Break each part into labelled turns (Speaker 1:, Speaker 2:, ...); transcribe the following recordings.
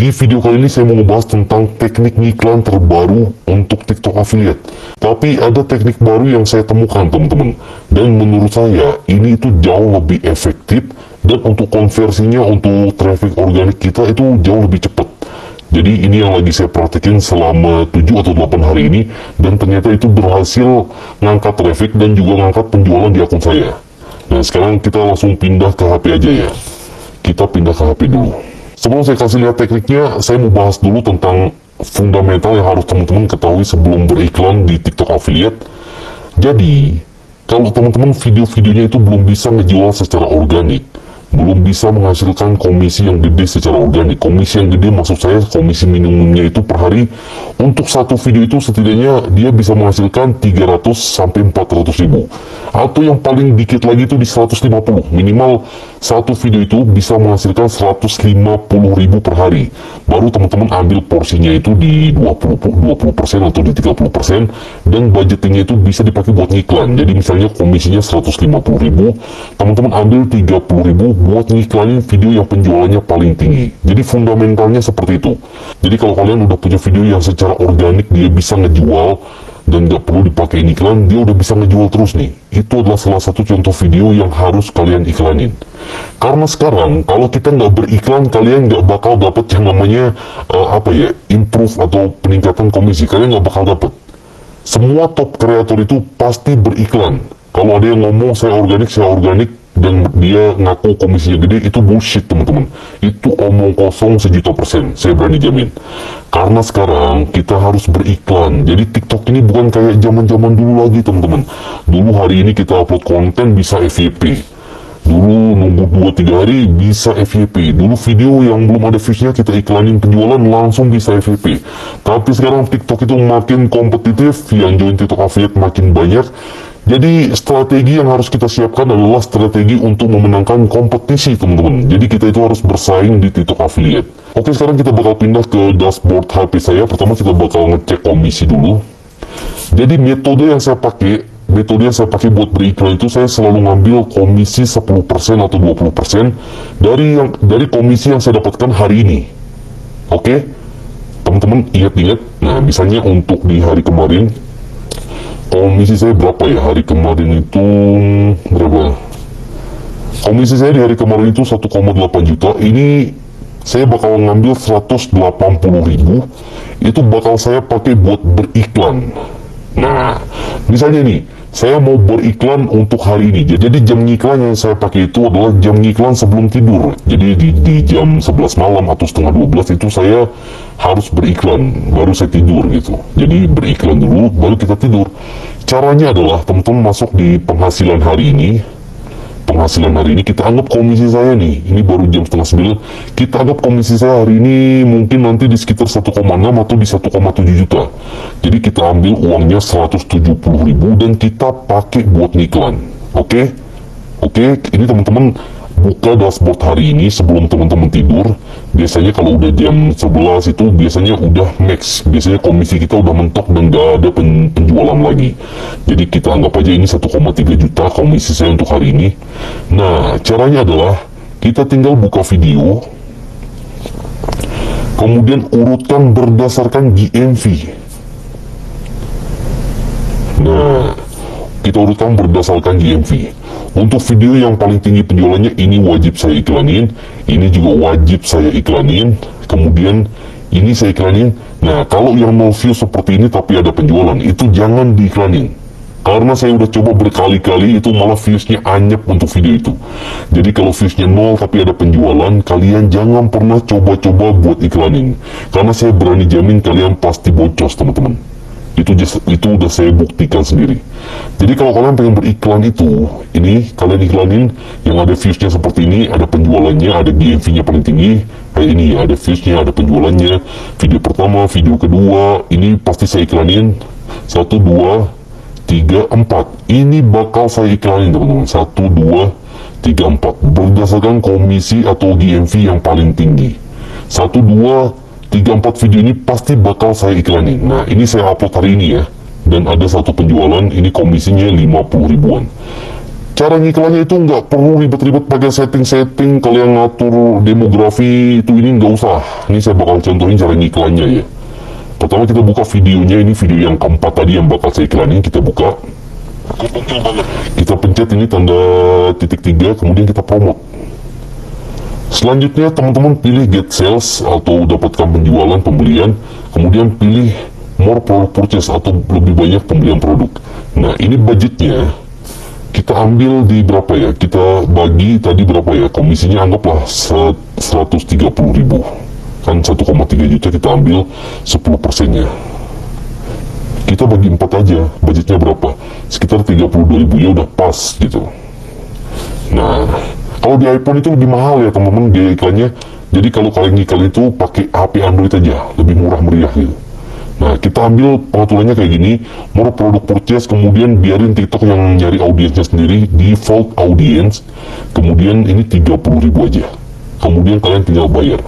Speaker 1: Di video kali ini saya mau ngebahas tentang teknik iklan terbaru untuk TikTok affiliate. Tapi ada teknik baru yang saya temukan teman-teman. Dan menurut saya ini itu jauh lebih efektif dan untuk konversinya untuk traffic organik kita itu jauh lebih cepat. Jadi ini yang lagi saya praktekin selama 7 atau 8 hari ini dan ternyata itu berhasil ngangkat traffic dan juga ngangkat penjualan di akun saya. Nah sekarang kita langsung pindah ke HP aja ya. Kita pindah ke HP dulu. Sebelum saya kasih lihat tekniknya, saya mau bahas dulu tentang fundamental yang harus teman-teman ketahui sebelum beriklan di TikTok affiliate. Jadi, kalau teman-teman video-videonya itu belum bisa ngejual secara organik, belum bisa menghasilkan komisi yang gede secara organik. Komisi yang gede maksud saya komisi minimumnya itu per hari untuk satu video itu setidaknya dia bisa menghasilkan 300 sampai 400 ribu. Atau yang paling dikit lagi itu di 150. Minimal satu video itu bisa menghasilkan 150 ribu per hari. Baru teman-teman ambil porsinya itu di 20% atau di 30% dan budgetingnya itu bisa dipakai buat ngiklan. Jadi misalnya komisinya 150 ribu, teman-teman ambil 30 ribu buat ngiklanin video yang penjualannya paling tinggi. Jadi fundamentalnya seperti itu. Jadi kalau kalian udah punya video yang secara organik dia bisa ngejual dan gak perlu dipakai iklan, dia udah bisa ngejual terus nih. Itu adalah salah satu contoh video yang harus kalian iklanin. Karena sekarang kalau kita nggak beriklan, kalian nggak bakal dapet yang namanya improve atau peningkatan komisi. Kalian nggak bakal dapet. Semua top kreator itu pasti beriklan. Kalau ada yang ngomong saya organik dan dia ngaku komisinya gede, itu bullshit teman-teman. Itu omong kosong 1.000.000%, saya berani jamin. Karena sekarang kita harus beriklan. Jadi TikTok ini bukan kayak zaman-zaman dulu lagi teman-teman. Dulu hari ini kita upload konten bisa FYP. Dulu nunggu 2-3 hari bisa FYP. Dulu video yang belum ada viewsnya kita iklanin penjualan langsung bisa FYP. Tapi sekarang TikTok itu makin kompetitif, yang join TikTok affiliate makin banyak. Jadi strategi yang harus kita siapkan adalah strategi untuk memenangkan kompetisi teman-teman. Jadi kita itu harus bersaing di TikTok affiliate. Oke, sekarang kita bakal pindah ke dashboard HP saya. Pertama kita bakal ngecek komisi dulu. Jadi metode yang saya pakai buat beriklan itu saya selalu ngambil komisi 10% atau 20% dari komisi yang saya dapatkan hari ini. Oke, teman-teman ingat-ingat. Nah, misalnya untuk di hari kemarin komisi saya berapa ya? Hari kemarin itu berapa? Komisi saya di hari kemarin itu 1,8 juta. Ini saya bakal ngambil 180 ribu. Itu bakal saya pakai buat beriklan. Nah, misalnya nih, saya mau beriklan untuk hari ini. Jadi jam ngiklan yang saya pakai itu adalah jam ngiklan sebelum tidur. Jadi di jam 11 malam atau setengah 12 itu saya harus beriklan, baru saya tidur gitu. Jadi beriklan dulu, baru kita tidur. Caranya adalah teman-teman masuk di penghasilan hari ini. Penghasilan hari ini kita anggap komisi saya nih, ini baru jam setengah 9. Kita anggap komisi saya hari ini mungkin nanti di sekitar 1,6 atau di 1,7 juta. Jadi kita ambil uangnya 170 ribu dan kita pakai buat ngiklan. Oke, ini teman-teman buka dashboard hari ini sebelum teman-teman tidur. Biasanya kalau udah jam 11 itu biasanya udah max. Biasanya komisi kita udah mentok dan gak ada penjualan lagi. Jadi kita anggap aja ini 1,3 juta komisi saya untuk hari ini. Nah, caranya adalah kita tinggal buka video, kemudian urutkan berdasarkan GMV. Nah, kita urutkan berdasarkan GMV. Untuk video yang paling tinggi penjualannya ini wajib saya iklanin, ini juga wajib saya iklanin, kemudian ini saya iklanin. Nah, kalau yang 0 view seperti ini tapi ada penjualan, itu jangan diiklanin. Karena saya udah coba berkali-kali, itu malah viewsnya anyep untuk video itu. Jadi kalau viewsnya 0 tapi ada penjualan, kalian jangan pernah coba-coba buat iklanin. Karena saya berani jamin kalian pasti boncos teman-teman. Itu udah saya buktikan sendiri. Jadi kalau kalian pengen beriklan itu, ini kalian iklanin yang ada viewsnya seperti ini, ada penjualannya, ada GMV-nya paling tinggi. Kayak ini ada viewsnya, ada penjualannya. Video pertama, video kedua, ini pasti saya iklanin 1, 2, 3, 4. Ini bakal saya iklanin teman-teman 1, 2, 3, 4 berdasarkan komisi atau GMV yang paling tinggi. 1, 2, 3, 4 video ini pasti bakal saya iklanin. Nah, ini saya upload hari ini ya. Dan ada satu penjualan, ini komisinya 50 ribuan. Cara ngiklannya itu nggak perlu ribet-ribet pakai setting-setting, kalian ngatur demografi itu ini nggak usah. Ini saya bakal contohin cara ngiklannya ya. Pertama kita buka videonya, ini video yang keempat tadi yang bakal saya iklanin, kita buka. Kita pencet ini tanda titik 3, kemudian kita promote. Selanjutnya teman-teman pilih get sales atau dapatkan penjualan pembelian, kemudian pilih more product purchase atau lebih banyak pembelian produk. Nah ini budgetnya kita ambil di berapa ya, kita bagi tadi berapa ya, komisinya anggaplah 130.000, kan 1,3 juta, kita ambil 10%-nya, kita bagi 4 aja, budgetnya berapa, sekitar 32.000, ya udah pas gitu. Nah kalau di iPhone itu lebih mahal ya teman-teman biaya iklannya, jadi kalau kalian iklan itu pakai HP Android aja, lebih murah meriah gitu. Nah kita ambil pengaturannya kayak gini, more product purchase, kemudian biarin TikTok yang nyari audiensnya sendiri, default audience, kemudian ini 30.000 aja, kemudian kalian tinggal bayar.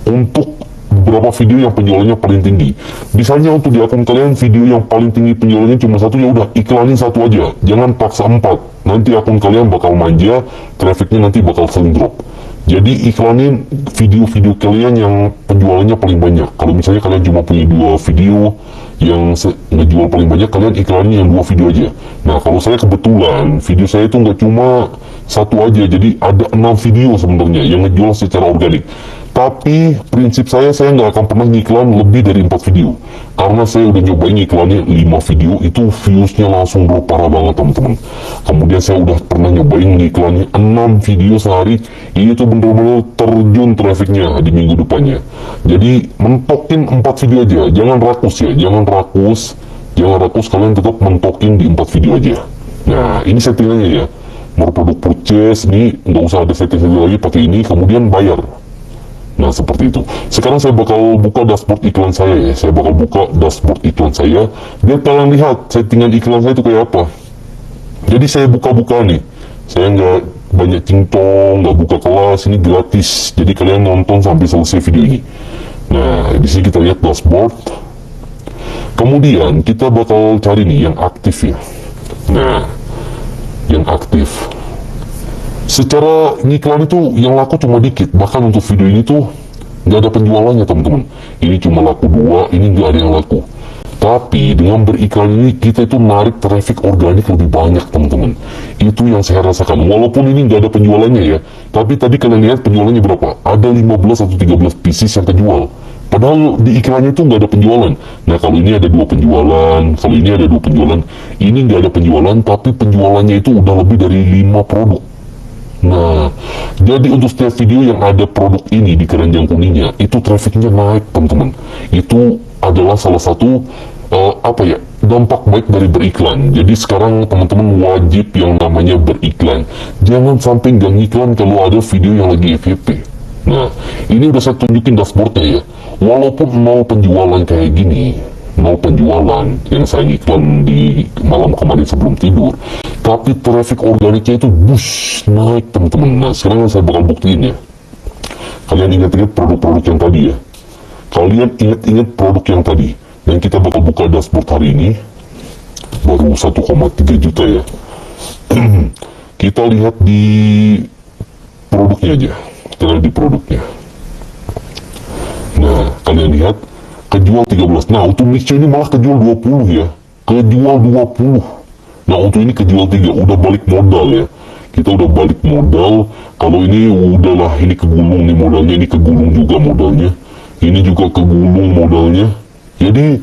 Speaker 1: Untuk beberapa video yang penjualannya paling tinggi, misalnya untuk di akun kalian video yang paling tinggi penjualannya cuma satu, ya udah iklanin satu aja, jangan paksa 4, nanti akun kalian bakal manja, trafficnya nanti bakal sering drop. Jadi iklanin video-video kalian yang penjualannya paling banyak. Kalau misalnya kalian cuma punya 2 video yang ngejual paling banyak, kalian iklanin yang 2 video aja. Nah kalau saya kebetulan video saya itu nggak cuma satu aja, jadi ada 6 video sebenarnya yang ngejual secara organik. Tapi prinsip saya nggak akan pernah ngiklan lebih dari 4 video, karena saya udah nyobain ngiklannya 5 video, itu viewsnya langsung drop parah banget teman-teman. Kemudian saya udah pernah nyobain ngiklannya 6 video sehari, ini tuh bener-bener terjun trafficnya di minggu depannya. Jadi mentokin 4 video aja, jangan rakus ya, jangan rakus, kalian tetap mentokin di 4 video aja. Nah ini settingannya ya, mau produk purchase, ini nggak usah ada setting lagi, pakai ini, kemudian bayar. Nah seperti itu. Sekarang saya bakal buka dashboard iklan saya ya. Saya bakal buka dashboard iklan saya, biar kalian lihat settingan iklan saya itu kayak apa. Jadi saya buka-buka nih, saya nggak banyak cincong, nggak buka kelas, ini gratis. Jadi kalian nonton sampai selesai video ini. Nah di sini kita lihat dashboard. Kemudian kita bakal cari nih yang aktif ya. Nah yang aktif, secara ngiklan itu yang laku cuma dikit, bahkan untuk video ini tuh nggak ada penjualannya teman-teman. Ini cuma laku 2, ini nggak ada yang laku. Tapi dengan beriklan ini kita itu narik traffic organik lebih banyak teman-teman. Itu yang saya rasakan, walaupun ini nggak ada penjualannya ya, tapi tadi kalian lihat penjualannya berapa, ada 15 atau 13 pieces yang kejual, padahal di iklannya itu nggak ada penjualan. Nah kalau ini ada 2 penjualan, kalau ini ada 2 penjualan, ini nggak ada penjualan, tapi penjualannya itu udah lebih dari 5 produk. Nah, jadi untuk setiap video yang ada produk ini di keranjang kuningnya, itu trafficnya naik teman-teman. Itu adalah salah satu dampak baik dari beriklan. Jadi sekarang teman-teman wajib yang namanya beriklan. Jangan sampai nggak ngiklan kalau ada video yang lagi FYP. Nah, ini udah saya tunjukin dashboardnya ya. Walaupun 0 penjualan kayak gini, 0 penjualan yang saya iklan di malam kemarin sebelum tidur, tapi traffic organiknya itu bus naik teman-teman. Nah sekarang saya bakal buktiin ya. Kalian ingat-ingat produk-produk yang tadi ya, kalian ingat-ingat produk yang tadi, dan kita bakal buka dashboard hari ini. Baru 1,3 juta ya. Kita lihat di produknya aja, kita lihat di produknya. Nah kalian lihat kejual 13. Nah untuk mixture ini malah kejual 20 ya, kejual 20. Nah untuk ini kejual 3, udah balik modal ya. Kita udah balik modal. Kalau ini udahlah, ini kegulung nih modalnya, ini kegulung juga modalnya, ini juga kegulung modalnya. Jadi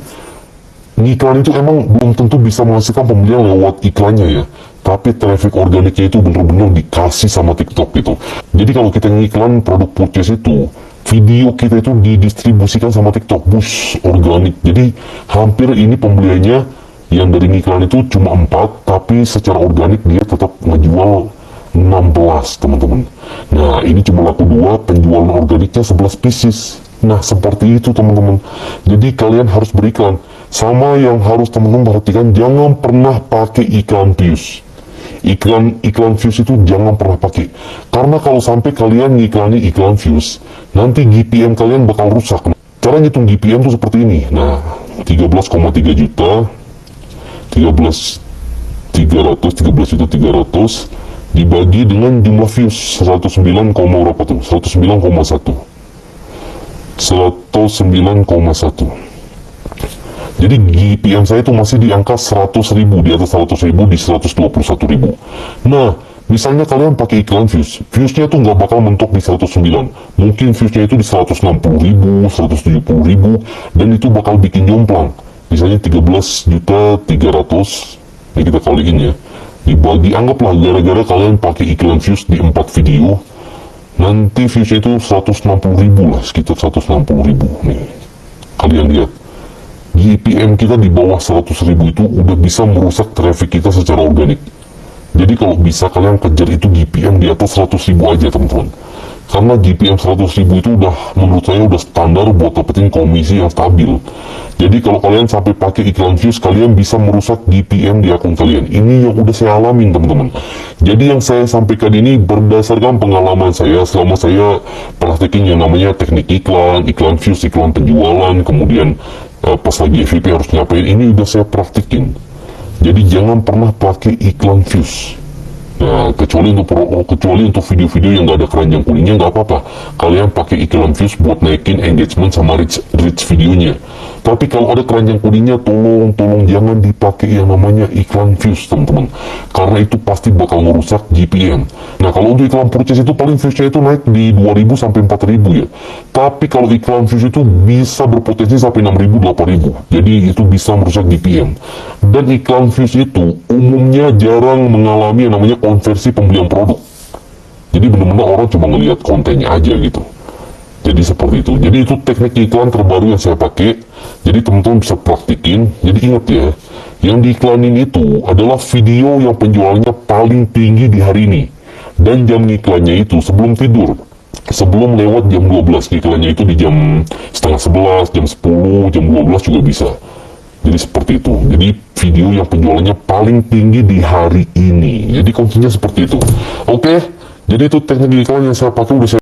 Speaker 1: ngiklan itu emang belum tentu bisa menghasilkan pembelian lewat iklannya ya, tapi traffic organiknya itu bener-bener dikasih sama TikTok gitu. Jadi kalau kita ngiklan produk purchase itu, video kita itu didistribusikan sama TikTok, bus organik. Jadi hampir ini pembeliannya yang dari ngiklan itu cuma 4, tapi secara organik dia tetap ngejual 16 teman-teman. Nah ini cuma laku 2, penjualan organiknya 11 pieces. Nah seperti itu teman-teman. Jadi kalian harus beriklan. Sama yang harus teman-teman perhatikan, jangan pernah pakai iklan views. Iklan views itu jangan pernah pakai, karena kalau sampai kalian ngiklanin iklan views, nanti GPM kalian bakal rusak. Cara ngitung GPM tuh seperti ini. Nah 13,3 juta, 13,3 13.300.000 dibagi dengan jumlah views 109, berapa tuh? 109,1. 109,1. Jadi GPM saya itu masih di angka 100.000, di atas 100.000, di 121.000. Nah, misalnya kalian pakai iklan views, viewsnya tuh nggak bakal mentok di 109. Mungkin viewsnya itu di 160.000, 170.000, dan itu bakal bikin jomplang. Misalnya 13.300.000, ini kita kaliin ya. Dibagi, anggaplah gara-gara kalian pakai iklan views di 4 video, nanti viewsnya itu 160.000 lah, sekitar 160.000. Nih, kalian lihat. GPM kita di bawah 100.000 itu udah bisa merusak traffic kita secara organik. Jadi kalau bisa kalian kejar itu GPM di atas 100.000 aja teman-teman. Karena GPM 100.000 itu udah, menurut saya udah standar buat dapetin komisi yang stabil. Jadi kalau kalian sampai pakai iklan views, kalian bisa merusak GPM di akun kalian. Ini yang udah saya alamin teman-teman. Jadi yang saya sampaikan ini berdasarkan pengalaman saya selama saya praktekin yang namanya teknik iklan, iklan views, iklan penjualan, kemudian pas lagi FYP harus ngapain, ini udah saya praktikin. Jadi jangan pernah pakai iklan views. Nah, kecuali untuk video-video yang nggak ada keranjang kuningnya nggak apa-apa. Kalian pakai iklan views buat naikin engagement sama reach videonya. Tapi kalau ada keranjang kuningnya, tolong jangan dipakai yang namanya iklan views teman-teman. Karena itu pasti bakal merusak GPM. Nah, kalau untuk iklan purchase itu paling viewsnya itu naik di 2.000 sampai 4.000 ya. Tapi kalau iklan views itu bisa berpotensi sampai 6.000, 8.000. Jadi itu bisa merusak GPM. Dan iklan views itu umumnya jarang mengalami yang namanya konversi pembelian produk. Jadi benar-benar orang cuma ngelihat kontennya aja gitu. Jadi seperti itu. Jadi itu teknik iklan terbaru yang saya pakai. Jadi teman-teman bisa praktikin. Jadi ingat ya, yang diiklanin itu adalah video yang penjualannya paling tinggi di hari ini. Dan jam iklannya itu sebelum tidur. Sebelum lewat jam 12, iklannya itu di jam setengah 11, jam 10, jam 12 juga bisa. Jadi seperti itu. Jadi video yang penjualannya paling tinggi di hari ini. Jadi kuncinya seperti itu. Oke, jadi itu teknik iklan yang saya pakai udah saya